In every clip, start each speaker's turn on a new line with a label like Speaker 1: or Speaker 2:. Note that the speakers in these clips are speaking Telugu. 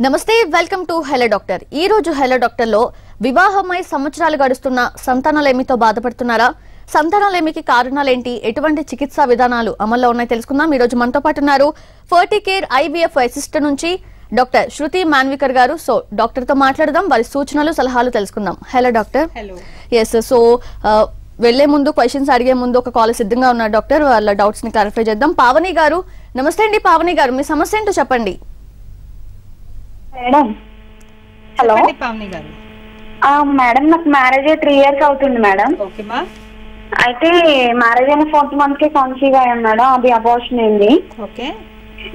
Speaker 1: నమస్తే వెల్కమ్ టు హెలో డాక్టర్. ఈ రోజు హెలో డాక్టర్ లో వివాహమై సంవత్సరాలు గడుస్తున్న సంతానలేమితో బాధపడుతున్నారా, సంతానలేమికి కారణాలేంటి, ఎటువంటి చికిత్సా విధానాలు అమల్లో ఉన్నాయి తెలుసుకుందాం. ఈ రోజు మనతో పాటు ఉన్నారు ఫర్టికేర్ IVF అసిస్టెంట్ నుంచి డాక్టర్ శృతి మాన్వికర్ గారు. సో డాక్టర్ తో మాట్లాడదాం, వారి సూచనలు సలహాలు తెలుసుకుందాం. Hello doctor. ఎస్, సో వెళ్లే ముందు క్వశ్చన్స్ అడిగే ముందు ఒక కాల్ సిద్ధంగా ఉన్నారు డాక్టర్, వాళ్ళ డౌట్స్ ని క్లారిఫై చేద్దాం. పావని గారు, నమస్తే అండి. పావని గారు, మీ సమస్య ఏంటో చెప్పండి.
Speaker 2: మేడం, హలో
Speaker 3: పావని గారు.
Speaker 2: మేడం, నాకు మ్యారేజ్ 3 years అవుతుంది మేడం.
Speaker 3: ఓకే మా.
Speaker 2: అయితే మ్యారేజ్ అయిన 4th month కే కన్సీవ్ అయ్యాను మేడం. అది అబార్షన్ అయింది.
Speaker 3: ఓకే.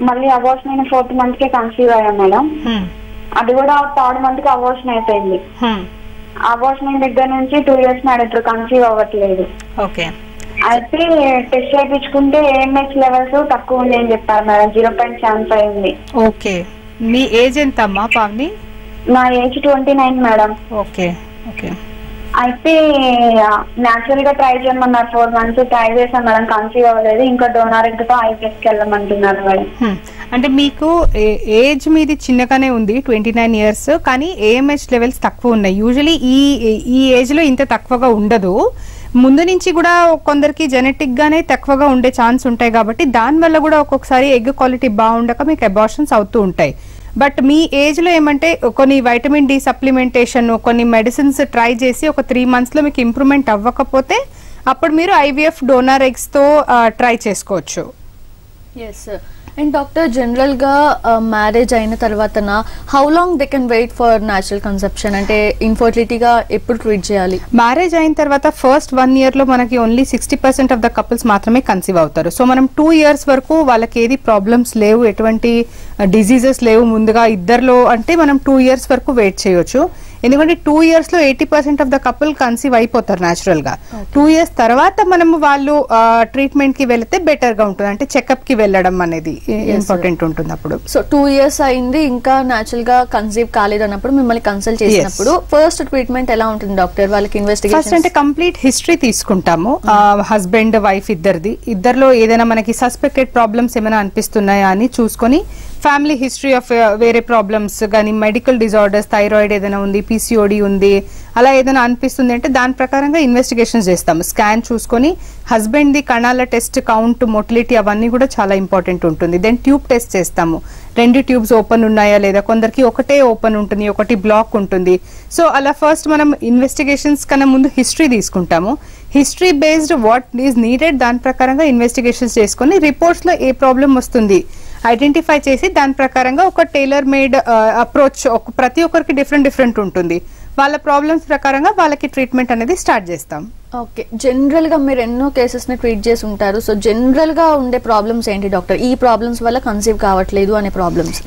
Speaker 2: మళ్ళీ అబార్షన్ అయిన 4th month కే కన్సీవ్ అయ్యాను మేడం. అది కూడా 3rd month కి అబార్షన్ అయిపోయింది. అబార్షన్ అయిన దగ్గర నుంచి 2 years మేడం కన్సీవ్ అవ్వట్లేదు.
Speaker 3: ఓకే.
Speaker 2: అయితే టెస్ట్ చేయించుకుంటే AMH లెవెల్స్ తక్కువ ఉంది అని చెప్పారు మేడం. 0.75 ఉంది.
Speaker 3: ఓకే. మీ ఏజ్ ఎంత అమ్మా పావని?
Speaker 2: నా ఏజ్ 29 మేడం.
Speaker 3: ఓకే. ఓకే.
Speaker 2: అయితే న్యాచురల్ గా ట్రై చేయమన్నారు. 4 months ట్రై చేశాను మేడం, కన్సీవ్ అవ్వలేదు. ఇంకా డోనార్ ఎగ్ తో IVF కి వెళ్ళమంటున్నారు మేడం.
Speaker 3: అంటే మీకు ఏజ్ మీది చిన్నగానే ఉంది, 29 years, కానీ AMH లెవెల్స్ తక్కువ ఉన్నాయి. యూజువలీ ఈ ఏజ్ లో ఇంత తక్కువగా ఉండదు. ముందు నుంచి కూడా కొందరికి జెనెటిక్ గానే తక్కువగా ఉండే ఛాన్స్ ఉంటాయి కాబట్టి దానివల్ల కూడా ఒక్కొక్కసారి ఎగ్ క్వాలిటీ బాగుండక మీకు అబార్షన్స్ అవుతూ ఉంటాయి. బట్ మీ ఏజ్ లో ఏమంటే కొన్ని వైటమిన్ డి సప్లిమెంటేషన్, కొన్ని మెడిసిన్స్ ట్రై చేసి ఒక 3 months లో మీకు ఇంప్రూవ్మెంట్ అవ్వకపోతే అప్పుడు మీరు IVF డోనార్ ఎగ్స్ తో ట్రై చేసుకోవచ్చు.
Speaker 1: ఎస్. అండ్ డాక్టర్, జనరల్ గా మ్యారేజ్ అయిన తర్వాత how long they can wait for natural conception, అంటే ఇన్ఫర్టిలిటీగా ఎప్పుడు ట్రీట్ చేయాలి?
Speaker 3: మ్యారేజ్ అయిన తర్వాత ఫస్ట్ 1 year లో మనకి ఓన్లీ 60% ఆఫ్ ద కపుల్స్ మాత్రమే కన్సీవ్ అవుతారు. సో మనం 2 years వరకు వాళ్ళకి ఏది ప్రాబ్లమ్స్ లేవు, ఎటువంటి డిజీజెస్ లేవు ముందుగా ఇద్దరిలో అంటే మనం 2 years వరకు వెయిట్ చేయొచ్చు. ఎందుకంటే 2 years లో 80% ఆఫ్ ద కపుల్ కన్సీవ్ అయిపోతారు న్యాచురల్ గా. 2 years తర్వాత మనము వాళ్ళు ట్రీట్మెంట్ కి వెళితే బెటర్ గా ఉంటుంది, అంటే చెకప్ కి వెళ్ళడం అనేది ఇంపార్టెంట్ ఉంటుంది అప్పుడు.
Speaker 1: సో 2 years అయింది, ఇంకా న్యాచురల్ గా కన్సీవ్ కాలేదు అన్నప్పుడు మిమ్మల్ని కన్సల్ట్ చేసినప్పుడు ఫస్ట్ ట్రీట్మెంట్ ఎలా ఉంటుంది డాక్టర్? వాళ్ళకి ఇన్వెస్టిగేషన్
Speaker 3: ఫస్ట్ అంటే కంప్లీట్ హిస్టరీ తీసుకుంటాము, హస్బెండ్ వైఫ్ ఇద్దరిలో ఏదైనా మనకి సస్పెక్టెడ్ ప్రాబ్లమ్స్ ఏమైనా అనిపిస్తున్నాయా అని చూసుకొని, ఫ్యామిలీ హిస్టరీ ఆఫ్ వేరే ప్రాబ్లమ్స్ కానీ, మెడికల్ డిజార్డర్స్, థైరాయిడ్ ఏదైనా ఉంది, PCOD ఉంది, అలా ఏదైనా అనిపిస్తుంది అంటే దాని ప్రకారంగా ఇన్వెస్టిగేషన్స్ చేస్తాము. స్కాన్ చూసుకొని హస్బెండ్ ది కణాల టెస్ట్, కౌంట్, మొటిలిటీ అవన్నీ కూడా చాలా ఇంపార్టెంట్ ఉంటుంది. దెన్ ట్యూబ్ టెస్ట్ చేస్తాము, 2 ట్యూబ్స్ ఓపెన్ ఉన్నాయా లేదా, కొందరికి ఒకటే ఓపెన్ ఉంటుంది, ఒకటి బ్లాక్ ఉంటుంది. సో అలా ఫస్ట్ మనం ఇన్వెస్టిగేషన్స్ కన్నా ముందు హిస్టరీ తీసుకుంటాము. History based what is needed దాని ప్రకారంగా ఇన్వెస్టిగేషన్స్ చేసుకుని రిపోర్ట్స్ లో ఏ ప్రాబ్లం వస్తుంది ఐడెంటిఫై చేసి దాని ప్రకారంగా ఒక టైలర్ మేడ్ అప్రోచ్, ప్రతి ఒక్కరికి డిఫరెంట్ ఉంటుంది. వాళ్ళ ప్రాబ్లమ్స్ ప్రకారంగా వాళ్ళకి ట్రీట్మెంట్ అనేది స్టార్ట్ చేస్తాం.
Speaker 1: ఓకే. జనరల్ గా మీరు ఎన్నో కేసెస్ ని ట్రీట్ చేసి ఉంటారు. సో జనరల్ గా ఉండే ప్రాబ్లమ్స్ ఏంటి డాక్టర్? ఈ ప్రాబ్లమ్స్ వల్ల కన్సీవ్ కావట్లేదు అనే ప్రాబ్లమ్స్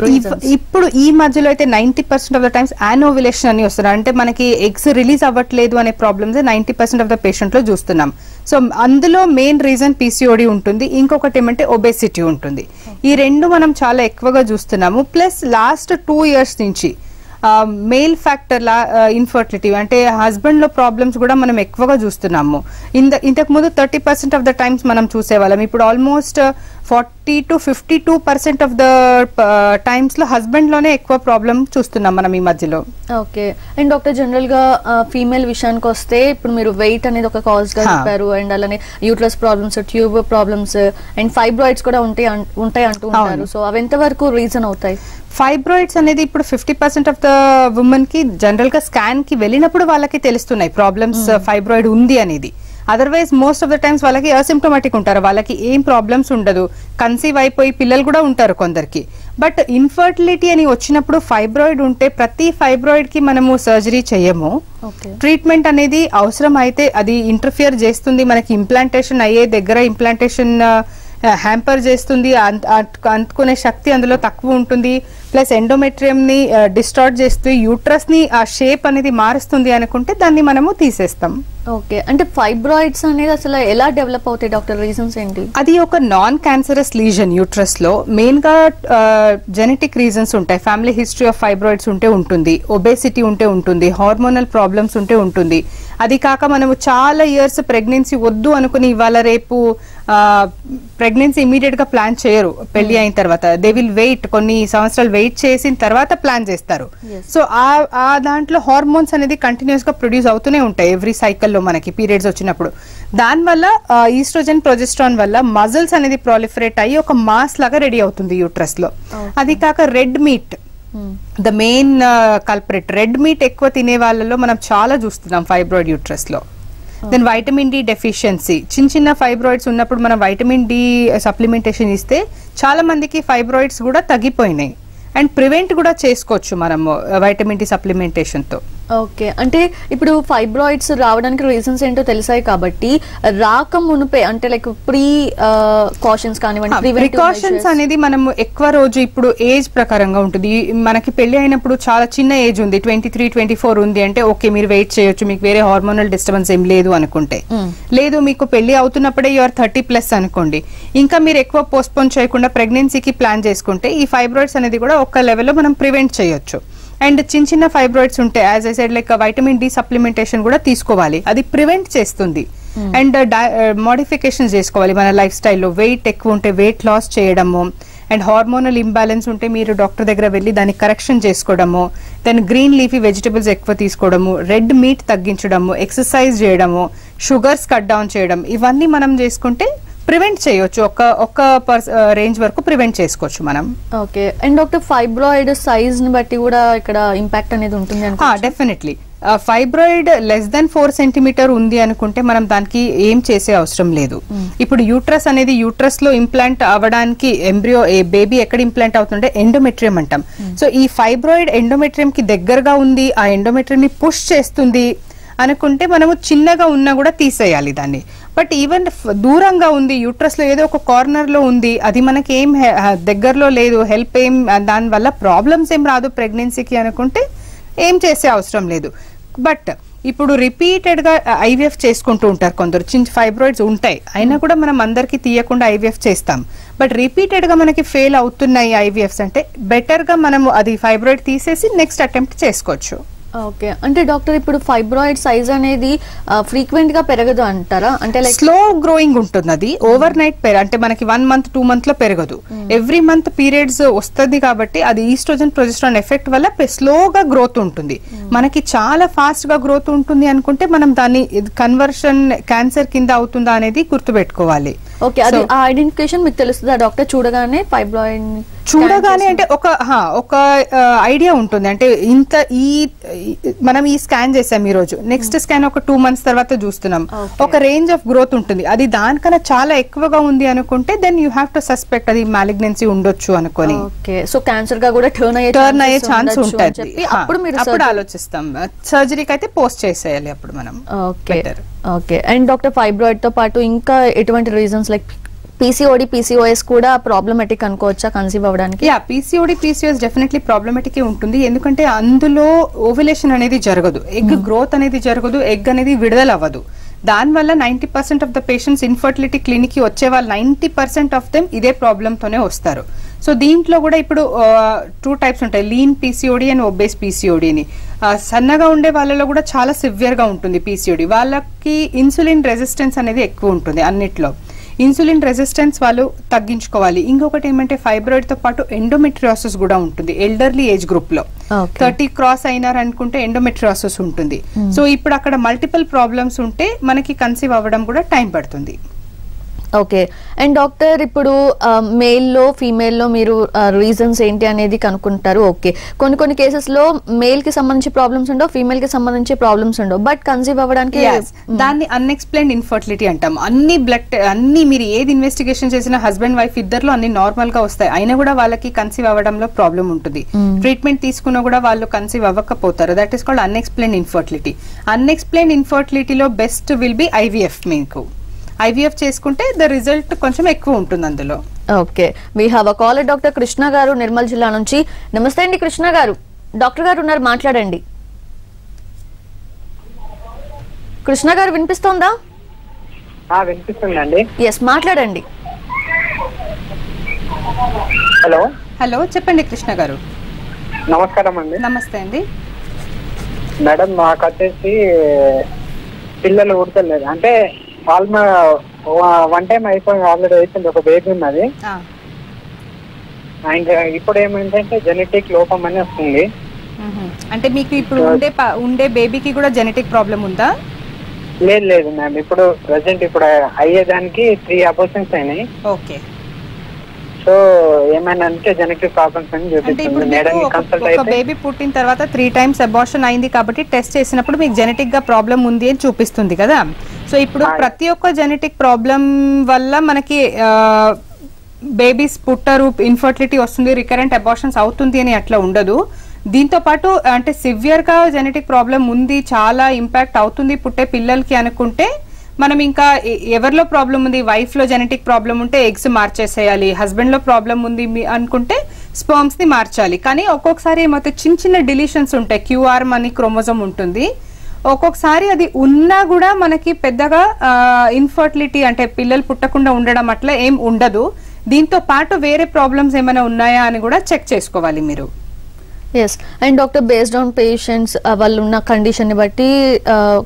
Speaker 3: ఇప్పుడు ఈ మధ్యలో అయితే 90% ఆఫ్ ద టైమ్స్ యానోవిలేషన్ అని వస్తున్నారు, అంటే మనకి ఎగ్స్ రిలీజ్ అవ్వట్లేదు అనే ప్రాబ్లమ్స్ 90% ఆఫ్ ద పేషెంట్ లో చూస్తున్నాం. సో అందులో మెయిన్ రీజన్ PCOD ఉంటుంది, ఇంకొకటి ఏమంటే ఒబేసిటీ ఉంటుంది. ఈ రెండు మనం చాలా ఎక్కువగా చూస్తున్నాము. ప్లస్ లాస్ట్ 2 years నుంచి మేల్ ఫ్యాక్టర్ ఇన్ఫర్టిలిటీ అంటే హస్బెండ్ లో ప్రాబ్లమ్స్ కూడా మనం ఎక్కువగా చూస్తున్నాము. ఇంతకు ముందు 30% ఆఫ్ ద టైమ్స్ మనం చూసేవాళ్ళం, ఇప్పుడు almost 40 to 52% of the times లో హస్బెండ్ లోనే ఎక్కువ ప్రాబ్లం చూస్తున్నాం మనం ఈ మధ్యలో.
Speaker 1: ఓకే. అండ్ డాక్టర్, జనరల్ గా ఫీమేల్ విషయానికి వస్తే ఇప్పుడు మీరు వెయిట్ అనేది ఒక కాజ్ గా చెప్పారు, అండ్ అలానే uterus problems, tube problems and fibroids కూడా ఉంటాయి అంటూ ఉంటారు. సో అవి ఎంత వరకు రీజన్ అవుతాయి?
Speaker 3: ఫైబ్రాయిడ్స్ అనేది ఇప్పుడు 50% ఆఫ్ ద ఉమెన్ కి జనరల్ గా స్కాన్ కి వెళ్ళినప్పుడు వాళ్ళకి తెలుస్తున్నాయి ప్రాబ్లమ్స్, ఫైబ్రాయిడ్ ఉంది అనేది. Otherwise most of the times వాళ్ళకి అసిమ్టోమాటిక్ ఉంటారు, వాళ్ళకి ఏం ప్రాబ్లమ్స్ ఉండదు, కన్సీవ్ అయిపోయి పిల్లలు కూడా ఉంటారు కొందరికి. బట్ ఇన్ఫర్టిలిటీ అని వచ్చినప్పుడు ఫైబ్రాయిడ్ ఉంటే ప్రతి ఫైబ్రాయిడ్ కి మనము సర్జరీ చేయము. ట్రీట్మెంట్ అనేది అవసరం అయితే అది ఇంటర్ఫియర్ చేస్తుంది, మనకి ఇంప్లాంటేషన్ అయ్యే దగ్గర ఇంప్లాంటేషన్ హ్యాంపర్ చేస్తుంది, అందుకునే శక్తి అందులో తక్కువ ఉంటుంది. ప్లస్ ఎండోమెట్రియం ని డిస్టార్ట్ చేస్తుంది, యూట్రస్ ని ఆ షేప్ అనేది మారుస్తుంది అనుకుంటే దాన్ని మనము తీసేస్తాం.
Speaker 1: ఓకే. అంటే ఫైబ్రాయిడ్స్ అనేది అసలు ఎలా డెవలప్ అవుతాయి డాక్టర్? రీజన్స్ ఏంటి?
Speaker 3: అది ఒక నాన్ క్యాన్సరస్ లీజన్ యూట్రస్ లో. మెయిన్ గా జెనెటిక్ రీజన్స్ ఉంటాయి, ఫ్యామిలీ హిస్టరీ ఆఫ్ ఫైబ్రాయిడ్స్ ఉంటే ఉంటుంది, ఒబేసిటీ ఉంటే ఉంటుంది, హార్మోనల్ ప్రాబ్లమ్స్ ఉంటే ఉంటుంది. అది కాక మనము చాలా ఇయర్స్ ప్రెగ్నెన్సీ వద్దు అనుకుని ఇవాళ రేపు ప్రెగ్నెన్సీ ఇమీడియట్ గా ప్లాన్ చేయరు పెళ్లి అయిన తర్వాత. దే విల్ వెయిట్, కొన్ని సంవత్సరాలు వెయిట్ చేసిన తర్వాత ప్లాన్ చేస్తారు. సో ఆ దాంట్లో హార్మోన్స్ అనేది కంటిన్యూస్ గా ప్రొడ్యూస్ అవుతూనే ఉంటాయి ఎవ్రీ సైకిల్లో మనకి పీరియడ్స్ వచ్చినప్పుడు. దానివల్ల ఈస్ట్రోజన్ ప్రొజెస్ట్రాన్ వల్ల మజిల్స్ అనేది ప్రాలిఫరేట్ అయ్యి ఒక మాస్ లాగా రెడీ అవుతుంది యూట్రస్ లో. అది కాక red meat the main కల్పరేట్. Red meat ఎక్కువ తినే వాళ్ళలో మనం చాలా చూస్తున్నాం ఫైబ్రాయిడ్ యూట్రస్ లో. దెన్ వైటమిన్ డి డెఫిషియన్సీ, చిన్న ఫైబ్రాయిడ్స్ ఉన్నప్పుడు మనం వైటమిన్ డి సప్లిమెంటేషన్ ఇస్తే చాలా మందికి ఫైబ్రాయిడ్స్ కూడా తగ్గిపోయినాయి. అండ్ ప్రివెంట్ కూడా చేసుకోవచ్చు మనము వైటమిన్ డి సప్లిమెంటేషన్ తో.
Speaker 1: ఓకే, అంటే ఇప్పుడు ఫైబ్రాయిడ్స్ రావడానికి రీజన్స్ ఏంటో తెలిసాయి కాబట్టి రాక మునుపే అంటే లైక్ ప్రీ కాషన్స్ కానివ్వండి,
Speaker 3: ప్రికాషన్స్ అనేది మనం ఎక్కువ రోజు ఇప్పుడు ఏజ్ ప్రకారంగా ఉంటుంది. మనకి పెళ్లి అయినప్పుడు చాలా చిన్న ఏజ్ ఉంది, 23, 24 ఉంది అంటే ఓకే మీరు వెయిట్ చేయొచ్చు, మీకు వేరే హార్మోనల్ డిస్టర్బెన్స్ ఏం లేదు అనుకుంటే. లేదు మీకు పెళ్లి అవుతున్నప్పుడే యూఆర్ 30+ అనుకోండి, ఇంకా మీరు ఎక్కువ పోస్ట్పోన్ చేయకుండా ప్రెగ్నెన్సీకి ప్లాన్ చేసుకుంటే ఈ ఫైబ్రాయిడ్స్ అనేది కూడా ఒక లెవెల్లో మనం ప్రివెంట్ చేయొచ్చు. అండ్ చిన్న ఫైబ్రాయిడ్స్ ఉంటే as I said like vitamin D supplementation కూడా తీసుకోవాలి, అది ప్రివెంట్ చేస్తుంది. అండ్ మోడిఫికేషన్స్ చేసుకోవాలి మన లైఫ్ స్టైల్లో. వెయిట్ ఎక్కువ ఉంటే వెయిట్ లాస్ చేయడము, అండ్ హార్మోనల్ ఇంబ్యాలెన్స్ ఉంటే మీరు డాక్టర్ దగ్గర వెళ్ళి దాన్ని కరెక్షన్ చేసుకోవడము. దెన్ గ్రీన్ లీఫీ వెజిటబుల్స్ ఎక్కువ తీసుకోవడము, రెడ్ మీట్ తగ్గించడము, ఎక్సర్సైజ్ చేయడము, షుగర్స్ కట్ డౌన్ చేయడం, ఇవన్నీ మనం చేసుకుంటే ప్రివెంట్ చేయొచ్చు. ఒక రేంజ్ వరకు ప్రివెంట్ చేసుకోవచ్చు మనం.
Speaker 1: Okay, and doctor fibroid size ని బట్టి కూడా ఇక్కడ ఇంపాక్ట్ అనేది ఉంటుంది అనుకుంటా.
Speaker 3: Definitely fibroid less than 4 centimetre ఉంది అనుకుంటే మనం దానికి ఏం చేసే అవసరం లేదు. ఇప్పుడు యూట్రస్ అనేది యూట్రస్ లో ఇంప్లాంట్ అవ్వడానికి ఎంబ్రియో బేబీ ఎక్కడ ఇంప్లాంట్ అవుతుంటే ఎండోమెట్రియం అంటాం. సో ఈ ఫైబ్రాయిడ్ ఎండోమెట్రియం కి దగ్గరగా ఉంది, ఆ ఎండోమెట్రియం ని పుష్ చేస్తుంది అనుకుంటే మనము చిన్నగా ఉన్నా కూడా తీసేయాలి దాన్ని. బట్ ఈవెన్ దూరంగా ఉంది, యూట్రస్ లో ఏదో ఒక కార్నర్ లో ఉంది, అది మనకి ఏం దగ్గరలో లేదు, హెల్ప్ ఏం దానివల్ల ప్రాబ్లమ్స్ ఏం రాదు ప్రెగ్నెన్సీకి అనుకుంటే ఏం చేసే అవసరం లేదు. బట్ ఇప్పుడు రిపీటెడ్ గా ఐవీఎఫ్ చేసుకుంటూ ఉంటారు కొందరు, చిన్న ఫైబ్రాయిడ్స్ ఉంటాయి అయినా కూడా మనం అందరికి తీయకుండా ఐవీఎఫ్ చేస్తాం. బట్ రిపీటెడ్ గా మనకి ఫెయిల్ అవుతున్నాయి ఐవీఎఫ్స్ అంటే బెటర్ గా మనము అది ఫైబ్రాయిడ్ తీసేసి నెక్స్ట్ అటెంప్ట్ చేసుకోవచ్చు.
Speaker 1: ఓకే, అంటే డాక్టర్ ఇప్పుడు ఫైబ్రాయిడ్ సైజ్ అనేది ఫ్రీక్వెంట్ గా పెరగదు అంటారా? అంటే లైక్
Speaker 3: స్లో గ్రోయింగ్ ఉంటుంది, అది ఓవర్ నైట్ అంటే మనకి 1 month 2 month లో పెరగదు. ఎవ్రీ మంత్ పీరియడ్స్ వస్తుంది కాబట్టి అది ఈస్ట్రోజన్ ప్రొజెస్ట్రాన్ ఎఫెక్ట్ వల్ల స్లోగా గ్రోత్ ఉంటుంది. మనకి చాలా ఫాస్ట్ గా గ్రోత్ ఉంటుంది అనుకుంటే మనం దాన్ని కన్వర్షన్ క్యాన్సర్ కింద అవుతుందా అనేది గుర్తుపెట్టుకోవాలి.
Speaker 1: ఓకే, అది ఆ ఐడెంటిఫికేషన్ మీకు తెలుస్తుందా డాక్టర్ చూడగానే? ఫైబ్రాయిడ్
Speaker 3: చూడగానే అంటే ఒక ఐడియా ఉంటుంది, అంటే ఇంత మనం ఈ స్కాన్ చేసాం ఈ రోజు, నెక్స్ట్ స్కాన్ ఒక 2 months తర్వాత చూస్తున్నాం, ఒక రేంజ్ ఆఫ్ గ్రోత్ ఉంటుంది. అది దానికన్నా చాలా ఎక్కువగా ఉంది అనుకుంటే then you have to suspect అది మాలిగ్నెన్సీ ఉండొచ్చు అనుకోని.
Speaker 1: ఓకే, సో క్యాన్సర్ గా కూడా టర్న్ అయ్యే ఛాన్స్ ఉంటుంది.
Speaker 3: అప్పుడు ఆలోచిస్తాం, సర్జరీకి అయితే పోస్ట్ చేసేయాలి అప్పుడు మనం.
Speaker 1: ఓకే, అండ్ డాక్టర్ ఫైబ్రాయిడ్ తో పాటు ఇంకా ఎటువంటి రీజన్స్ లైక్ పీసీఓడి, పీసీఓఎస్ కూడా ప్రాబ్లమాటిక్ అనుకోవచ్చా కన్సీవ్ అవ్వడానికి?
Speaker 3: పీసీఓడి, పీసీఓఎస్ డెఫినెట్లీ ప్రాబ్లమాటిక్ ఉంటుంది. ఎందుకంటే అందులో ఓవ్యులేషన్ అనేది జరగదు, ఎగ్ గ్రోత్ అనేది జరగదు, ఎగ్ అనేది విడుదల అవ్వదు. దానివల్ల 90% of the patients infertility clinic కి వచ్చే వాళ్ళు 90% ఆఫ్ దెమ్ ఇదే ప్రాబ్లమ్ తోనే వస్తారు. సో దీంట్లో కూడా ఇప్పుడు 2 types ఉంటాయి, లీన్ పీసీఓడి అండ్ ఒబేస్ పీసీఓడిని. సన్నగా ఉండే వాళ్ళలో కూడా చాలా సివియర్ గా ఉంటుంది పీసీఓడి. వాళ్ళకి ఇన్సులిన్ రెసిస్టెన్స్ అనేది ఎక్కువ ఉంటుంది. అన్నిట్లో ఇన్సులిన్ రెసిస్టెన్స్ వాళ్ళు తగ్గించుకోవాలి. ఇంకొకటి ఏమంటే ఫైబ్రాయిడ్ తో పాటు ఎండోమెట్రియాసిస్ కూడా ఉంటుంది ఎల్డర్లీ ఏజ్ గ్రూప్ లో. 30 క్రాస్ అయినారు అనుకుంటే ఎండోమెట్రియాసిస్ ఉంటుంది. సో ఇప్పుడు అక్కడ మల్టిపుల్ ప్రాబ్లమ్స్ ఉంటే మనకి కన్సీవ్ అవ్వడం కూడా టైం పడుతుంది.
Speaker 1: ఓకే, అండ్ డాక్టర్ ఇప్పుడు మేల్ లో ఫీమేల్ లో మీరు రీజన్స్ ఏంటి అనేది కనుక్కుంటారు. ఓకే, కొన్ని కేసెస్ లో మేల్ కి సంబంధించి ప్రాబ్లమ్స్ ఉండవు, ఫీమేల్ కి సంబంధించి ప్రాబ్లమ్స్ ఉండవు, బట్ కన్సీవ్ అవ్వడానికి
Speaker 3: దాన్ని అన్ఎక్స్ప్లెయిన్డ్ ఇన్ఫర్టిలిటీ అంటాం. అన్ని మీరు ఏది ఇన్వెస్టిగేషన్ చేసినా హస్బెండ్ వైఫ్ ఇద్దరులో అన్ని నార్మల్ గా వస్తాయి, అయినా కూడా వాళ్ళకి కన్సీవ్ అవ్వడంలో ప్రాబ్లం ఉంటుంది. ట్రీట్మెంట్ తీసుకున్నా కూడా వాళ్ళు కన్సీవ్ అవ్వకపోతారు. That is called unexplained infertility. Unexplained ఇన్ఫర్టిలిటీలో బెస్ట్ విల్ బి ఐవీఎఫ్. మీకు ఐవీఎఫ్ చేసుకుంటే ద రిజల్ట్ కొంచెం ఎక్కువ ఉంటుంది అందులో.
Speaker 1: Okay, we have a caller doctor Krishna garu Nirmal జిల్లా నుంచి. నమస్తే అండి కృష్ణ గారు, డాక్టర్ గారు ఉన్నారు, మాట్లాడండి. కృష్ణ గారు వినిపిస్తోందా?
Speaker 4: వినిపిస్తుందండి.
Speaker 1: ఎస్, మాట్లాడండి.
Speaker 3: హలో చెప్పండి కృష్ణ గారు.
Speaker 4: నమస్కారం అండి.
Speaker 3: నమస్తే అండి
Speaker 4: మేడం, మాకు వచ్చేసి పిల్లలు పుడతలేదు, అంటే వన్ టైం అయిపోయి ఆల్రెడీ అయిపోయింది, ఒక బేబీ ఉన్నది. ఇంకా ఇప్పుడు ఏమైందంటే జెనెటిక్ లోపం అని వస్తుంది.
Speaker 3: అంటే మీకు ఇప్పుడు ఉండే బేబీకి కూడా జెనెటిక్ ప్రాబ్లం ఉందా?
Speaker 4: లేదు మ్యామ్, ఇప్పుడు ప్రెసెంట్ ఇప్పుడు అయ్యేదానికి 3 అబార్షన్స్ అయినాయి.
Speaker 3: ఓకే.
Speaker 4: సో ఏమైనా అంటే జెనెటిక్ ప్రాబ్లమ్స్ అని చూపిస్తుంది. మేడం కన్సల్ట్
Speaker 3: అయితే బేబీ పుట్టిన తర్వాత 3 టైమ్స్ అబార్షన్ అయింది కాబట్టి టెస్ట్ చేసినప్పుడు మీకు జెనెటిక్ గా ప్రాబ్లం ఉంది అని చూపిస్తుంది కదా. సో ఇప్పుడు ప్రతి ఒక్క జెనెటిక్ ప్రాబ్లం వల్ల మనకి బేబీస్ పుట్టరు, ఇన్ఫర్టిలిటీ వస్తుంది, రికరెంట్ అబార్షన్స్ అవుతుంది అని అట్లా ఉండదు. దీంతో పాటు అంటే సివియర్ గా జెనెటిక్ ప్రాబ్లం ఉంది, చాలా ఇంపాక్ట్ అవుతుంది పుట్టే పిల్లలకి అనుకుంటే మనం ఇంకా ఎవరిలో ప్రాబ్లం ఉంది, వైఫ్ లో జెనెటిక్ ప్రాబ్లం ఉంటే ఎగ్స్ మార్చేసేయాలి, హస్బెండ్ లో ప్రాబ్లం ఉంది అనుకుంటే స్పర్మ్స్ ని మార్చాలి. కానీ ఒక్కొక్కసారి ఏమైతే చిన్న చిన్న డిలీషన్స్ ఉంటాయి, క్యూఆర్ అని క్రోమోజోమ్ ఉంటుంది, ఒక్కొక్కసారి అది ఉన్నా కూడా మనకి పెద్దగా ఇన్ఫర్టిలిటీ అంటే పిల్లలు పుట్టకుండా ఉండడం అట్లా ఏం ఉండదు. దీంతో పాటు వేరే ప్రాబ్లమ్స్ ఏమైనా ఉన్నాయా అని కూడా చెక్ చేసుకోవాలి మీరు.
Speaker 1: Yes. And doctor, based on patients వాళ్ళు ఉన్న కండిషన్ ని బట్టి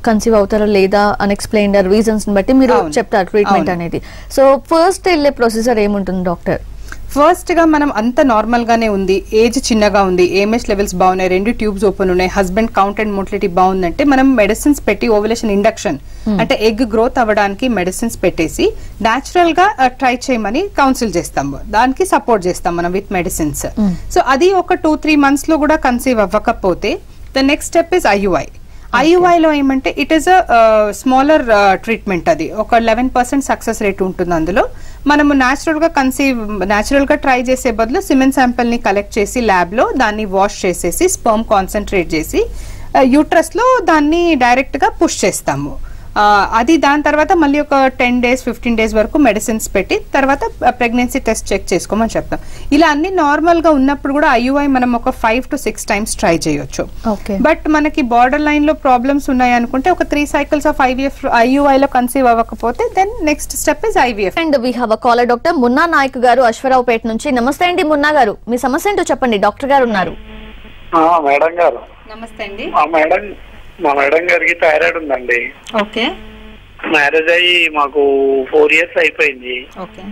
Speaker 1: కన్సీవ్ అవుతారా లేదా అన్ఎక్స్ప్లెయిన్డ్ రీజన్స్ ని బట్టి మీరు చెప్తారు ట్రీట్మెంట్ అనేది. సో ఫస్ట్ వెళ్ళే ప్రొసీజర్ ఏముంటుంది డాక్టర్?
Speaker 3: ఫస్ట్ గా మనం అంత నార్మల్ గానే ఉంది, ఏజ్ చిన్నగా ఉంది, ఏఎంహెచ్ లెవెల్స్ బాగున్నాయి, 2 ట్యూబ్స్ ఓపెన్ ఉన్నాయి, హస్బెండ్ కౌంట్ అండ్ మోటిలిటీ బాగుందంటే మనం మెడిసిన్స్ పెట్టి ఓవులేషన్ ఇండక్షన్ అంటే ఎగ్ గ్రోత్ అవ్వడానికి మెడిసిన్స్ పెట్టేసి న్యాచురల్ గా ట్రై చేయమని కౌన్సిల్ చేస్తాము, దానికి సపోర్ట్ చేస్తాం మనం విత్ మెడిసిన్స్. సో అది ఒక 2-3 మంత్స్ లో కూడా కన్సీవ్ అవ్వకపోతే the next step is IUI. IUI లో ఏమంటే it is a smaller treatment, అది ఒక 11% సక్సెస్ రేట్ ఉంటుంది. అందులో మనము న్యాచురల్ గా ట్రై చేసే బదులు సిమెన్ శాంపిల్ ని కలెక్ట్ చేసి ల్యాబ్ లో దాన్ని వాష్ చేసేసి స్పర్మ్ కాన్సన్ట్రేట్ చేసి యూట్రస్ లో దాన్ని డైరెక్ట్ గా పుష్ చేస్తాము. అది దాని తర్వాత మళ్ళీ ఒక 10 days 15 days వరకు మెడిసిన్స్ పెట్టి తర్వాత ప్రెగ్నెన్సీ టెస్ట్ చెక్ చేసుకోమని చెప్తాం. ఇలా అన్ని నార్మల్ గా ఉన్నప్పుడు కూడా ఐయుఐ మనం ఒక 5 to 6 times ట్రై చేయొచ్చు. బట్ మనకి బార్డర్ లైన్ లో ప్రాబ్లమ్స్ ఉన్నాయి అనుకుంటే ఒక 3 cycles ఆఫ్ ఐయుఐ లో కన్సీవ్ అవ్వకపోతే then next step is IVF.
Speaker 1: And we have a caller doctor Munna Nayak garu Aswaraopeta నుంచి. నమస్తే అండి మున్నా గారు, మీ సమస్య ఏంటో చెప్పండి, డాక్టర్ గారు ఉన్నారు.
Speaker 4: మేడం గారు
Speaker 3: నమస్తే అండి.
Speaker 4: మా మేడం గారికి థైరాయిడ్ ఉందండి.
Speaker 3: ఓకే.
Speaker 4: మ్యారేజ్ అయ్యి మాకు 4 years అయిపోయింది.
Speaker 3: ఓకే.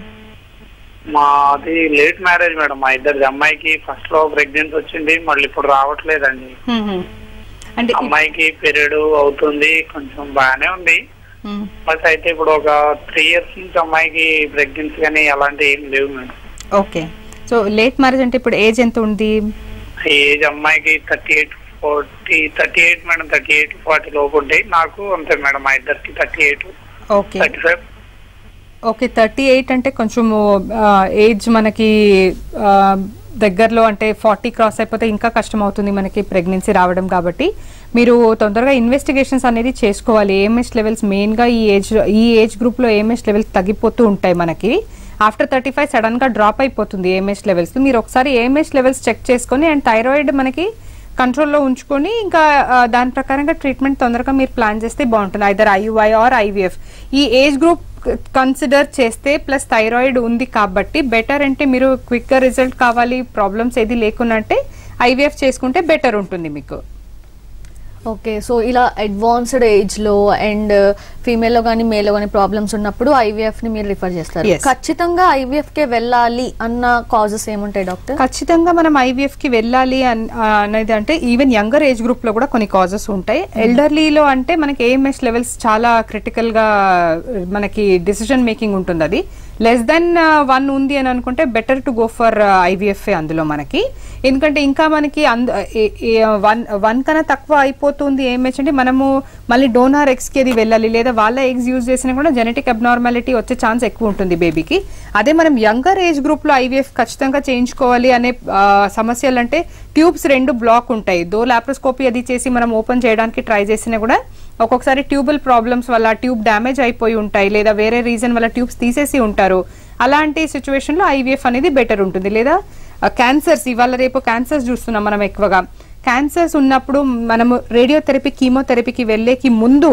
Speaker 4: మాది లేట్ మ్యారేజ్ మేడం. మా ఇద్దరి అమ్మాయికి ఫస్ట్ లో ప్రెగ్నెన్సీ వచ్చింది, మళ్ళీ ఇప్పుడు రావట్లేదండి. అంటే అమ్మాయికి పీరియడ్ అవుతుంది, కొంచెం బాగానే ఉంది. బట్ అయితే ఇప్పుడు ఒక 3 years నుంచి అమ్మాయికి ప్రెగ్నెన్సీ కానీ అలాంటి ఏం లేవు madam.
Speaker 3: Okay. So late marriage అంటే ఇప్పుడు ఏజ్ ఎంత ఉంది?
Speaker 4: ఏజ్ అమ్మాయికి 38 మేడం, 38-40 లోపు ఉంటాయి. నాకు అంతే మేడం, మా ఇద్దరికి 38, 35.
Speaker 3: ఓకే. 38 అంటే కొంచెం ఏజ్ మనకి దగ్గరలో అంటే 40 క్రాస్ అయిపోతే ఇంకా కష్టం అవుతుంది మనకి ప్రెగ్నెన్సీ రావడం. కాబట్టి మీరు తొందరగా ఇన్వెస్టిగేషన్స్ అనేది చేసుకోవాలి. ఏఎంహెచ్ లెవెల్స్ మెయిన్ గా ఈ ఏజ్ గ్రూప్ లో ఏఎంహెచ్ లెవెల్స్ తగ్గిపోతూ ఉంటాయి మనకి. ఆఫ్టర్ 35 సడన్ గా డ్రాప్ అయిపోతుంది ఏఎంహెచ్ లెవెల్స్. మీరు ఒకసారి ఏఎంహెచ్ లెవెల్స్ చెక్ చేసుకొని అండ్ థైరాయిడ్ మనకి కంట్రోల్లో ఉంచుకొని ఇంకా దాని ప్రకారంగా ట్రీట్మెంట్ తొందరగా మీరు ప్లాన్ చేస్తే బాగుంటుంది, ఐదర్ ఐయుఐ ఆర్ ఐవీఎఫ్. ఈ ఏజ్ గ్రూప్ కన్సిడర్ చేస్తే ప్లస్ థైరాయిడ్ ఉంది కాబట్టి బెటర్. అంటే మీరు క్విక్ గా రిజల్ట్ కావాలి, ప్రాబ్లమ్స్ ఏది లేకుండా అంటే ఐవీఎఫ్ చేసుకుంటే బెటర్ ఉంటుంది మీకు.
Speaker 1: ఓకే. సో ఇలా అడ్వాన్స్డ్ ఏజ్ లో అండ్ ఫీమేల్ లో కానీ మేల్ లో కానీ ప్రాబ్లమ్స్ ఉన్నప్పుడు ఐవీఎఫ్ ని మీరు రిఫర్ చేస్తారు. ఖచ్చితంగా ఐవీఎఫ్ కే వెళ్ళాలి అన్న కాజెస్ ఏముంటాయి డాక్టర్?
Speaker 3: ఖచ్చితంగా మనం ఐవీఎఫ్ కి వెళ్ళాలి అనేది అంటే ఈవెన్ యంగర్ ఏజ్ గ్రూప్ లో కూడా కొన్ని కాజెస్ ఉంటాయి. ఎల్డర్లీలో అంటే మనకి ఏఎంహెచ్ లెవెల్స్ చాలా క్రిటికల్ గా మనకి డిసిజన్ మేకింగ్ ఉంటుంది. అది లెస్ దెన్ 1 ఉంది అని అనుకుంటే better to go for IVF అందులో మనకి. ఎందుకంటే ఇంకా మనకి 1 కన్నా తక్కువ అయిపోతుంది ఏఎంహెచ్ అంటే మనము మళ్ళీ డోనార్ ఎగ్స్ కి అది వెళ్ళాలి, లేదా వాళ్ళ ఎగ్స్ యూజ్ చేసినా కూడా జెనెటిక్ అబ్నార్మాలిటీ వచ్చే ఛాన్స్ ఎక్కువ ఉంటుంది బేబీకి. అదే మనం యంగర్ ఏజ్ గ్రూప్ లో ఐవీఎఫ్ ఖచ్చితంగా చేయించుకోవాలి అనే సమస్యలు అంటే ట్యూబ్స్ 2 బ్లాక్ ఉంటాయి. దో లాప్రోస్కోపీ అది చేసి మనం ఓపెన్ చేయడానికి ట్రై చేసినా కూడా ఒక్కొక్కసారి ట్యూబల్ ప్రాబ్లమ్స్ వల్ల ట్యూబ్ డ్యామేజ్ అయిపోయి ఉంటాయి, లేదా వేరే రీజన్ వల్ల ట్యూబ్స్ తీసేసి ఉంటారు. అలాంటి సిచ్యువేషన్ లో ఐవీఎఫ్ అనేది బెటర్ ఉంటుంది. లేదా క్యాన్సర్స్, ఇవాళ రేపు క్యాన్సర్స్ చూస్తున్నాం మనం ఎక్కువగా. క్యాన్సర్స్ ఉన్నప్పుడు మనము రేడియోథెరపీ కీమోథెరపీకి వెళ్ళేకి ముందు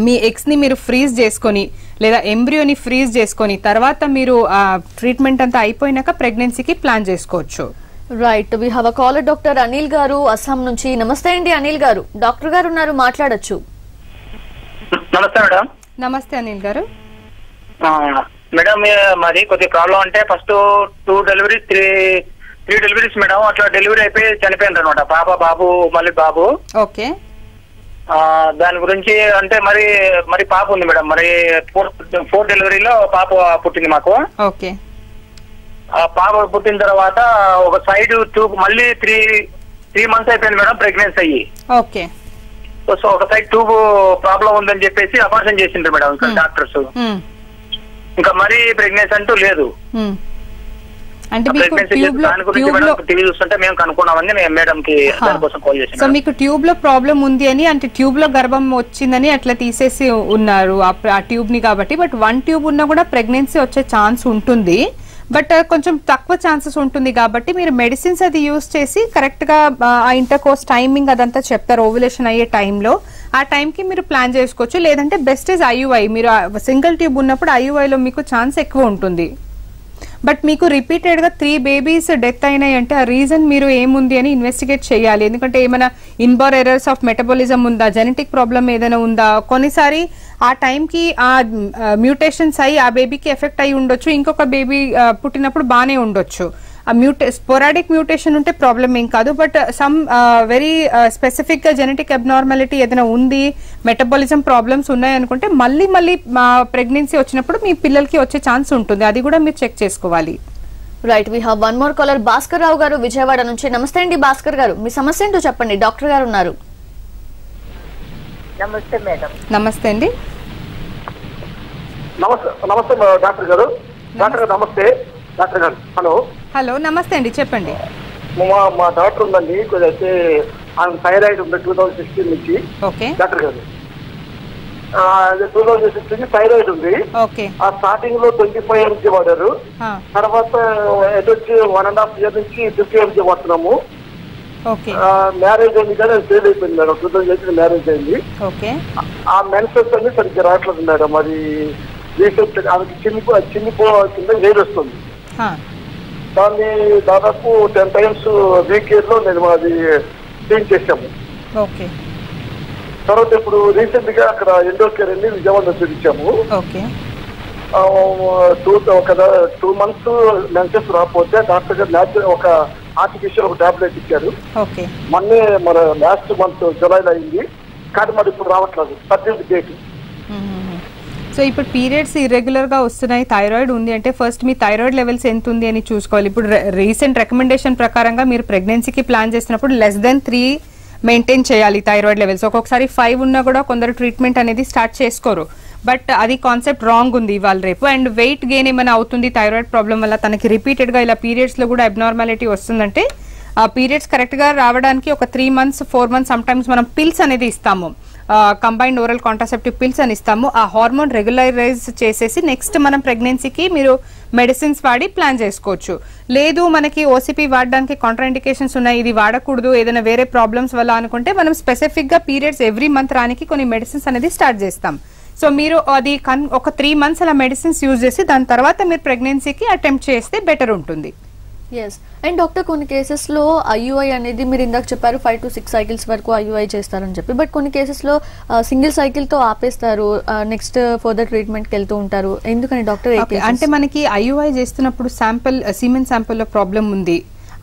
Speaker 3: మీ ఎగ్స్ ని మీరు ఫ్రీజ్ చేసుకొని లేదా ఎంబ్రియోని ఫ్రీజ్ చేసుకొని తర్వాత మీరు ట్రీట్మెంట్ అంతా అయిపోయినాక ప్రెగ్నెన్సీకి ప్లాన్ చేసుకోవచ్చు.
Speaker 1: Right. We have a caller doctor Anil garu Assam నుంచి. నమస్తే అండి అనిల్ గారు, డాక్టర్ గారు ఉన్నారు, మాట్లాడొచ్చు.
Speaker 4: నమస్తే మేడం.
Speaker 3: నమస్తే అనిల్ గారు.
Speaker 5: మేడం మాది కొద్దిగా ప్రాబ్లం అంటే ఫస్ట్ 2 డెలివరీ 3 డెలివరీస్ మేడం. అట్లా డెలివరీ అయిపోయి చనిపోయింది అనమాట. పాప బాబు మళ్ళీ బాబు.
Speaker 3: ఓకే.
Speaker 5: దాని గురించి అంటే మరి పాప ఉంది మేడం. మరి 4 డెలివరీలో పాప పుట్టింది మాకు.
Speaker 3: ఓకే.
Speaker 5: ఆ పాప పుట్టిన తర్వాత ఒక సైడ్ ట్యూబ్ మళ్ళీ 3 మంత్స్ అయిపోయింది మేడం ప్రెగ్నెన్సీ అయ్యి.
Speaker 3: ఓకే.
Speaker 5: సో ఒక సైడ్ ట్యూబ్ ప్రాబ్లం ఉందని చెప్పేసి ఆపరేషన్ చేసిండ్రు మేడం ఇంకా డాక్టర్స్. ఇంకా మరీ ప్రెగ్నెన్సీ అంటూ లేదు.
Speaker 3: అంటే మీకు
Speaker 5: టీవీ చూస్తుంటే మేము కనుక్కున్నామని మేడం కి దానికోసం కాల్ చేసాం.
Speaker 3: సో మీకు ట్యూబ్ లో ప్రాబ్లం ఉంది అని, అంటే ట్యూబ్ లో గర్భం వచ్చిందని అట్లా తీసేసి ఉన్నారు ఆ ట్యూబ్ ని కాబట్టి. బట్ 1 ట్యూబ్ ఉన్నా కూడా ప్రెగ్నెన్సీ వచ్చే ఛాన్స్ ఉంటుంది. బట్ కొంచెం తక్కువ ఛాన్సెస్ ఉంటుంది కాబట్టి మీరు మెడిసిన్స్ అది యూజ్ చేసి కరెక్ట్ గా ఆ ఇంటర్కోర్స్ టైమింగ్ అదంతా చెప్తారు ఓవ్యులేషన్ అయ్యే టైంలో. ఆ టైంకి మీరు ప్లాన్ చేసుకోవచ్చు. లేదంటే బెస్ట్ ఇస్ IUI. మీరు సింగిల్ ట్యూబ్ ఉన్నప్పుడు IUI లో మీకు ఛాన్స్ ఎక్కువ ఉంటుంది. బట్ మీకు రిపీటెడ్ గా 3 బేబీస్ డెత్ అయినాయి అంటే ఆ రీజన్ మీరు ఏముంది అని ఇన్వెస్టిగేట్ చేయాలి. ఎందుకంటే ఏమైనా ఇన్బార్ ఎర్రర్స్ ఆఫ్ మెటబాలిజం ఉందా, జెనెటిక్ ప్రాబ్లం ఏదైనా ఉందా. కొన్నిసారి ఆ టైంకి ఆ మ్యూటేషన్స్ అయ్యి ఆ బేబీకి ఎఫెక్ట్ అయి ఉండొచ్చు, ఇంకొక బేబీ పుట్టినప్పుడు బాగానే ఉండొచ్చు. ఆ స్పోరాడిక్ మ్యూటేషన్ ఉంటే ప్రాబ్లం ఏం కాదు. బట్ సమ్ వెరీ స్పెసిఫిక్ గా జెనెటిక్ అబ్నార్మాలిటీ ఏదైనా ఉంది, మెటబాలిజం ప్రాబ్లమ్స్ ఉన్నాయనుకుంటే మళ్ళీ ప్రెగ్నెన్సీ వచ్చినప్పుడు మీ పిల్లలకి వచ్చే ఛాన్స్ ఉంటుంది. అది కూడా మీరు చెక్ చేసుకోవాలి.
Speaker 1: Right, we have 1 more caller. Bhaskar Rao garu Vijayawada నుంచి. నమస్తే అండి భాస్కర్ గారు, మీ సమస్య ఏంటో చెప్పండి. డాక్టర్ గారు ఉన్నారు.
Speaker 6: నమస్తే మేడం.
Speaker 3: నమస్తే అండి.
Speaker 7: నమస్తే డాక్టర్ గారు. డాక్టర్ గారు నమస్తే. డాక్టర్ గారు
Speaker 3: హలో నమస్తే అండి, చెప్పండి.
Speaker 7: మా డాక్టర్ ఉందండి, అయితే ఆమె థైరాయిడ్ ఉంది 2016 నుంచి.
Speaker 3: ఓకే
Speaker 7: డాక్టర్ గారు 2016 థైరాయిడ్ ఉంది. ఆ స్టార్టింగ్ లో 25 mg వాడారు. తర్వాత వచ్చి 1.5 year నుంచి 50 mg వాడుతున్నాము. మ్యారేజ్ అయింది కానీ ఫెయిల్ అయిపోయింది మేడం. 2018 మ్యారేజ్ అయింది. ఆ మెన్సెస్ అన్ని సరిగ్గా రావట్లేదు మేడం. అది రీసెంట్ ఆమెకి కింద వేడి వస్తుంది. దాన్ని దాదాపు 10 times వీక్ ఇయర్ లో నేను అది క్లీన్ చేశాము. తర్వాత ఇప్పుడు రీసెంట్ గా అక్కడ ఎండో కేర్ అని విజయవాడలో చూపించాము. 2 months మెన్సెస్ రాకపోతే డాక్టర్ గారు న్యాచురల్ ఒక ఆర్టిఫిషియల్ ఒక టాబ్లెట్ ఇచ్చారు. మొన్నే మన లాస్ట్ మంత్ జులైలో అయింది, కానీ మరి ఇప్పుడు రావట్లేదు. 13th date.
Speaker 3: సో ఇప్పుడు పీరియడ్స్ ఇర్రెగ్యులర్ గా వస్తున్నాయి, థైరాయిడ్ ఉంది అంటే ఫస్ట్ మీ థైరాయిడ్ లెవెల్స్ ఎంత ఉంది అని చూసుకోవాలి. ఇప్పుడు రీసెంట్ రికమెండేషన్ ప్రకారంగా మీరు ప్రెగ్నెన్సీకి ప్లాన్ చేసినప్పుడు <3 మెయింటైన్ చేయాలి థైరాయిడ్ లెవెల్స్. ఒక్కొక్కసారి 5 ఉన్నా కూడా కొందరు ట్రీట్మెంట్ అనేది స్టార్ట్ చేసుకోరు. బట్ అది కాన్సెప్ట్ రాంగ్ ఉంది ఇవాళ రేపు. అండ్ వెయిట్ గెయిన్ ఏమైనా అవుతుంది థైరాయిడ్ ప్రాబ్లం వల్ల, తనకి రిపీటెడ్ గా ఇలా పీరియడ్స్ లో కూడా అబ్నార్మాలిటీ వస్తుందంటే ఆ పీరియడ్స్ కరెక్ట్ గా రావడానికి ఒక 3 months 4 months సమ్ టైమ్స్ మనం పిల్స్ అనేది ఇస్తాము, కంబైన్డ్ ఓరల్ కాంట్రాసెప్టివ్ పిల్స్ అని ఇస్తాము. ఆ హార్మోన్ రెగ్యులరైజ్ చేసేసి నెక్స్ట్ మనం ప్రెగ్నెన్సీకి మీరు మెడిసిన్స్ వాడి ప్లాన్ చేసుకోవచ్చు. లేదు మనకి ఓసిపి వాడడానికి కాంట్రాఇండికేషన్స్ ఉన్నాయి, ఇది వాడకూడదు ఏదైనా వేరే ప్రాబ్లమ్స్ వల్ల అనుకుంటే మనం స్పెసిఫిక్ గా పీరియడ్స్ ఎవ్రీ మంత్ రానికి కొన్ని మెడిసిన్స్ అనేది స్టార్ట్ చేస్తాం. సో మీరు అది ఒక 3 months అలా మెడిసిన్స్ యూజ్ చేసి దాని తర్వాత మీరు ప్రెగ్నెన్సీకి అటెంప్ట్ చేస్తే బెటర్ ఉంటుంది.
Speaker 1: ఎస్. అండ్ డాక్టర్ కొన్ని కేసెస్ లో IUI అనేది మీరు ఇందాక చెప్పారు 5 to 6 cycles వరకు IUI చేస్తారని చెప్పి. బట్ కొన్ని కేసెస్ లో సింగిల్ సైకిల్ తో ఆపేస్తారు, నెక్స్ట్ ఫర్దర్ ట్రీట్మెంట్ కి వెళ్తూ ఉంటారు. ఎందుకని డాక్టర్?
Speaker 3: అంటే మనకి IUI చేస్తున్నప్పుడు సీమెన్ శాంపుల్ లో ప్రాబ్లం ఉంది,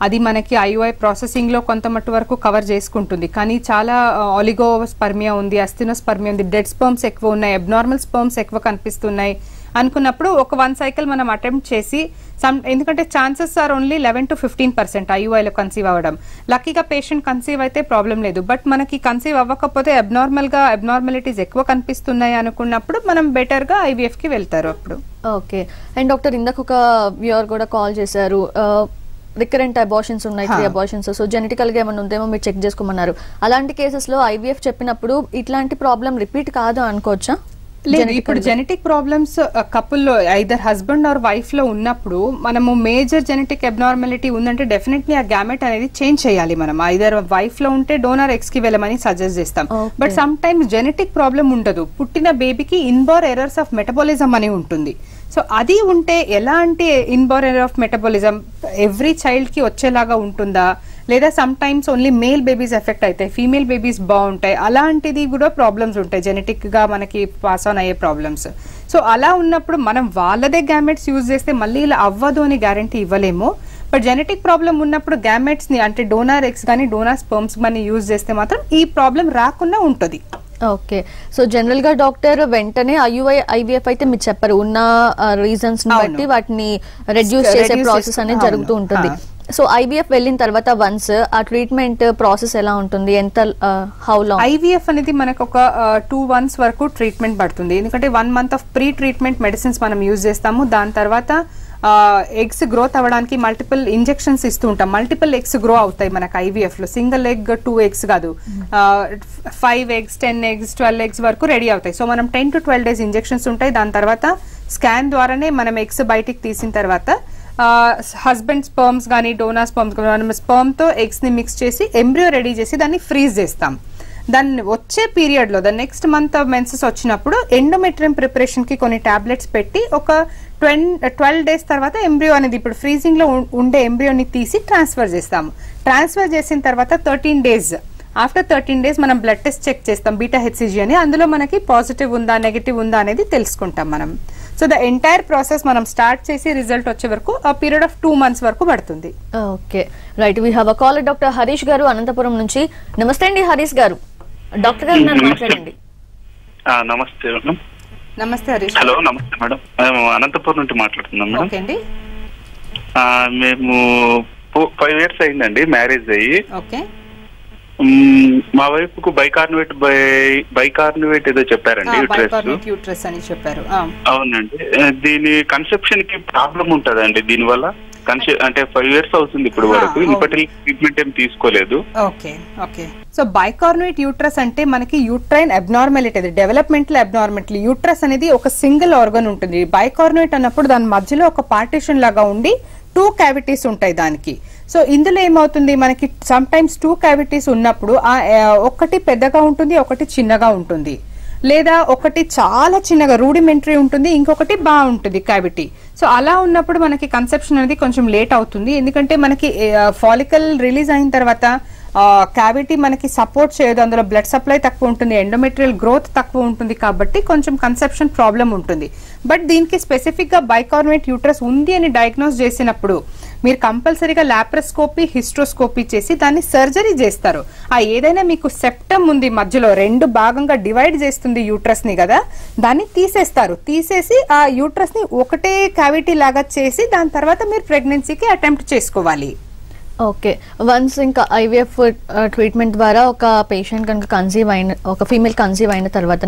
Speaker 3: అది మనకి IUI ప్రాసెసింగ్ లో కొంత మట్టు వరకు కవర్ చేసుకుంటుంది. కానీ చాలా ఆలిగోస్పర్మియా ఉంది, అస్థినోస్పర్మియా ఉంది, డెడ్ స్పర్మ్స్ ఎక్కువ ఉన్నాయి, అబ్నార్మల్ స్పర్మ్స్ ఎక్కువ కనిపిస్తున్నాయి అనుకున్నప్పుడు ఒక 1 cycle మనం అటెంప్ట్ చేసి ఎందుకంటే chances are only 11 to 15% IUI లో కన్సీవ్ అవ్వడం. లక్కీగా పేషెంట్ కన్సీవ్ అయితే ప్రాబ్లం లేదు. బట్ మనకి కన్సీవ్ అవ్వకపోతే అబ్నార్మాలిటీస్ ఎక్కువ కనిపిస్తున్నాయి అనుకున్నప్పుడు మనం బెటర్ గా IVF కి వెళ్తారు అప్పుడు.
Speaker 1: ఓకే. అండ్ డాక్టర్ ఇందాక ఒక వ్యూవర్ కూడా కాల్ చేశారు, రికరెంట్ అబార్షన్స్ ఉన్నాయి, 3 అబార్షన్స్, సో జెనెటికల్ గా ఏమైనా ఉందేమో మీరు చెక్ చేసుకోమన్నారు. అలాంటి కేసెస్ లో IVF చెప్పినప్పుడు ఇట్లాంటి ప్రాబ్లం రిపీట్ కాదు అనుకోవచ్చా?
Speaker 3: లేదు, ఇప్పుడు జెనెటిక్ ప్రాబ్లమ్స్ కపుల్లో ఐదర్ హస్బెండ్ ఆర్ వైఫ్ లో ఉన్నప్పుడు మనము మేజర్ జెనెటిక్ అబ్నార్మాలిటీ ఉందంటే డెఫినెట్లీ ఆ గ్యామెట్ అనేది చేంజ్ చేయాలి. మనం ఐదర్ వైఫ్ లో ఉంటే డోనర్ ఎక్స్ కి వెళ్ళమని సజెస్ట్ చేస్తాం. But some times genetic problem ఉండదు, పుట్టిన బేబీకి ఇన్బార్ ఎర్రర్స్ ఆఫ్ మెటబాలిజం అని ఉంటుంది. సో అది ఉంటే ఎలాంటి inborn error of metabolism every child కి వచ్చేలాగా ఉంటుందా, లేదా sometimes only male babies affect అవుతాయి, ఫీమేల్ బేబీస్ బాగుంటాయి, అలాంటిది కూడా ప్రాబ్లమ్స్ ఉంటాయి జెనెటిక్ గా మనకి పాస్ ఆన్ అయ్యే ప్రాబ్లమ్స్. సో అలా ఉన్నప్పుడు మనం వాళ్ళదే గ్యామెట్స్ యూజ్ చేస్తే మళ్ళీ ఇలా అవ్వదు అని గ్యారంటీ ఇవ్వలేము. బట్ జెనెటిక్ ప్రాబ్లం ఉన్నప్పుడు గ్యామెట్స్ ని అంటే డోనార్ ఎగ్స్ కానీ డోనార్ స్పర్మ్స్ కానీ యూజ్ చేస్తే మాత్రం ఈ ప్రాబ్లం రాకుండా ఉంటుంది.
Speaker 1: ఓకే, సో జనరల్ గా డాక్టర్ వెంటనే IUI IVF అయితే మీరు చెప్పారు, ఉన్న రీజన్స్ బట్టి వాటిని రెడ్యూస్ చేసే ప్రాసెస్ అనేది జరుగుతూ ఉంటుంది. సో IVF వెళ్ళిన తర్వాత వన్స్ ఆ ట్రీట్మెంట్ ప్రాసెస్ ఎలా ఉంటుంది, ఎంత హౌ లాంగ్?
Speaker 3: IVF అనేది మనకు ఒక 2 months వరకు ట్రీట్మెంట్ పడుతుంది. ఎందుకంటే 1 month of pre treatment medicines మనం యూజ్ చేస్తాము. దాని తర్వాత ఎగ్స్ గ్రోత్ అవ్వడానికి మల్టిపుల్ ఇంజెక్షన్స్ ఇస్తూ ఉంటాం. మల్టిపుల్ ఎగ్స్ గ్రో అవుతాయి మనకు IVF లో. సింగిల్ ఎగ్ 2 eggs కాదు, 5 eggs 10 eggs 12 eggs వరకు రెడీ అవుతాయి. సో మనం 10 to 12 days ఇంజెక్షన్స్ ఉంటాయి. దాని తర్వాత స్కాన్ ద్వారానే మనం ఎగ్స్ బయటికి తీసిన తర్వాత హస్బెండ్ స్పర్మ్స్ కానీ డోనార్ స్పర్మ్స్ మనం స్పర్మ్ తో ఎగ్స్ ని మిక్స్ చేసి ఎంబ్రియో రెడీ చేసి దాన్ని ఫ్రీజ్ చేస్తాం. దాన్ని వచ్చే పీరియడ్ లో నెక్స్ట్ మంత్ మెన్సెస్ వచ్చినప్పుడు ఎండోమెట్రియం ప్రిపరేషన్ కి కొన్ని టాబ్లెట్స్ పెట్టి ఒక 12 days తర్వాత ఎంబ్రియో అనేది ఇప్పుడు ఫ్రీజింగ్ లో ఉండే ఎంబ్రియోని తీసి ట్రాన్స్ఫర్ చేస్తాము. ట్రాన్స్ఫర్ చేసిన తర్వాత 13 days ఆఫ్టర్ 13 days మనం బ్లడ్ టెస్ట్ చెక్ చేస్తాం, బీటా హెచ్సిజీ అని. అందులో మనకి పాజిటివ్ ఉందా నెగటివ్ ఉందా అనేది తెలుసుకుంటాం మనం. సో ద ఎంటైర్ ప్రాసెస్ మనం స్టార్ట్ చేసి రిజల్ట్ వచ్చే వరకు ఆ పీరియడ్ ఆఫ్ 2 months వరకు పడుతుంది.
Speaker 1: Okay right, we have a call doctor Harish గారు అనంతపురం నుంచి. నమస్తే అండి హరీష్ గారు, డాక్టర్ గారు నన్ను మాట్లాడండి.
Speaker 4: నమస్తే మేడం.
Speaker 3: నమస్తే హరీష్.
Speaker 4: హలో నమస్తే మేడం, మేము అనంతపురం నుండి మాట్లాడుతున్నాం మేడం.
Speaker 3: ఓకే అండి.
Speaker 4: మేము 5 years అయిందండి మ్యారేజ్ అయ్యి.
Speaker 3: ఓకే.
Speaker 4: మా వైఫ్ కు బైకార్నివేట్ ఏదో చెప్పారండి,
Speaker 3: యూట్రస్ అని చెప్పారు.
Speaker 4: అవునండి. దీని కన్సెప్షన్ కి ప్రాబ్లం ఉంటదండి దీని వల్ల? అంటే 5 years అవుతుంది ఇప్పుడు వరకు, ఇప్పటి ట్రీట్మెంట్ ఏం తీసుకోలేదు.
Speaker 3: Okay okay. సో బైకార్నివేట్ యూట్రస్ అంటే మనకి యూట్రైన్ అబ్నార్మాలిటీ, అది డెవలప్మెంటల్ అబ్నార్మాలిటీ. యూట్రస్ అనేది ఒక సింగిల్ ఆర్గన్ ఉంటుంది. బైకార్నివేట్ అన్నప్పుడు దాని మధ్యలో ఒక పార్టీషన్ లాగా ఉండి 2 cavities ఉంటాయి దానికి. సో ఇందులో ఏమవుతుంది, మనకి సమ్ టైమ్స్ 2 cavities ఉన్నప్పుడు ఒకటి పెద్దగా ఉంటుంది, ఒకటి చిన్నగా ఉంటుంది, లేదా ఒకటి చాలా చిన్నగా రూడిమెంటరీ ఉంటుంది, ఇంకొకటి బాగుంటుంది క్యావిటీ. సో అలా ఉన్నప్పుడు మనకి కన్సెప్షన్ అనేది కొంచెం లేట్ అవుతుంది. ఎందుకంటే మనకి ఫాలికల్ రిలీజ్ అయిన తర్వాత క్యావిటీ మనకి సపోర్ట్ చేయదు, అందులో బ్లడ్ సప్లై తక్కువ ఉంటుంది, ఎండోమెట్రియల్ గ్రోత్ తక్కువ ఉంటుంది, కాబట్టి కొంచెం కన్సెప్షన్ ప్రాబ్లం ఉంటుంది. బట్ దీనికి స్పెసిఫిక్ గా బైకార్నివేట్ యూట్రస్ ఉంది అని డయాగ్నోస్ చేసినప్పుడు మీరు కంపల్సరీగా లాప్రోస్కోపీ హిస్ట్రోస్కోపీ చేసి దాన్ని సర్జరీ చేస్తారు. ఏదైనా మీకు సెప్టమ్ ఉంది మధ్యలో 2 భాగంగా డివైడ్ చేస్తుంది యూట్రస్ ని కదా, దాన్ని తీసేస్తారు. తీసేసి ఆ యూట్రస్ ని ఒకటే క్యావిటీ లాగా చేసి దాని తర్వాత మీరు ప్రెగ్నెన్సీకి అటెంప్ట్ చేసుకోవాలి.
Speaker 1: ఓకే, వన్స్ ఇంకా IVF ట్రీట్మెంట్ ద్వారా ఒక పేషెంట్ కనుక కన్సీవ్ అయిన, ఒక ఫీమేల్ కన్సీవ్ అయిన తర్వాత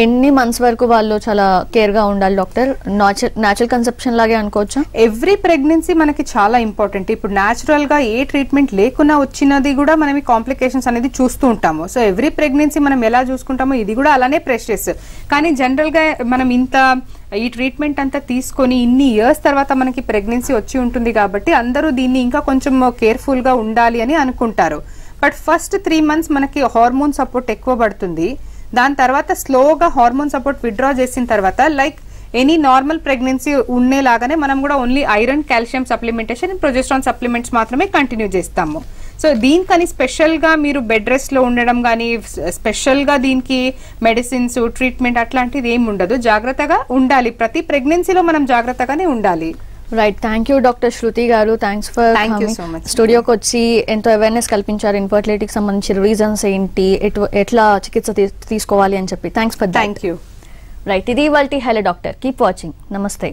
Speaker 1: ఎన్ని మంత్స్ వరకు వాళ్ళు చాలా కేర్ గా ఉండాలి డాక్టర్? న్యాచురల్ కన్సెప్షన్ లాగే అనుకోవచ్చా?
Speaker 3: ఎవ్రీ ప్రెగ్నెన్సీ మనకి చాలా ఇంపార్టెంట్. ఇప్పుడు న్యాచురల్ గా ఏ ట్రీట్మెంట్ లేకున్నా వచ్చినది కూడా మనం ఈ కాంప్లికేషన్స్ అనేది చూస్తూ ఉంటాము. సో ఎవ్రీ ప్రెగ్నెన్సీ మనం ఎలా చూసుకుంటామో ఇది కూడా అలానే ప్రెషియస్. కానీ జనరల్ గా మనం ఈ ట్రీట్మెంట్ అంతా తీసుకొని ఇన్ని ఇయర్స్ తర్వాత మనకి ప్రెగ్నెన్సీ వచ్చి ఉంటుంది కాబట్టి అందరూ దీన్ని ఇంకా కొంచెం కేర్ఫుల్ గా ఉండాలి అని అనుకుంటారు. బట్ ఫస్ట్ 3 months మనకి హార్మోన్ సపోర్ట్ ఎక్కువ పడుతుంది. దాని తర్వాత స్లోగా హార్మోన్ సపోర్ట్ విత్డ్రా చేసిన తర్వాత లైక్ ఎనీ నార్మల్ ప్రెగ్నెన్సీ ఉండేలాగానే మనం కూడా only iron, calcium supplementation, progesterone supplements మాత్రమే కంటిన్యూ చేస్తాము. సో దీనికని స్పెషల్ గా మీరు బెడ్ రెస్ట్ లో ఉండడం కానీ స్పెషల్ గా దీనికి మెడిసిన్స్ ట్రీట్మెంట్ అట్లాంటిది ఏమి ఉండదు. జాగ్రత్తగా ఉండాలి, ప్రతి ప్రెగ్నెన్సీలో మనం జాగ్రత్తగానే ఉండాలి.
Speaker 1: రైట్, థ్యాంక్ యూ డాక్టర్ శృతి గారు. థ్యాంక్స్ ఫర్ స్టూడియోకి వచ్చి ఎంతో అవేర్నెస్ కల్పించారు. ఇన్ఫర్టిలిటీకి సంబంధించిన రీజన్స్ ఏంటి, ఎట్లా చికిత్స తీసుకోవాలి అని చెప్పి. Thanks for.
Speaker 3: Thank you.
Speaker 1: Right, ఇది ఇవాల్టి హలో డాక్టర్. Keep watching. నమస్తే.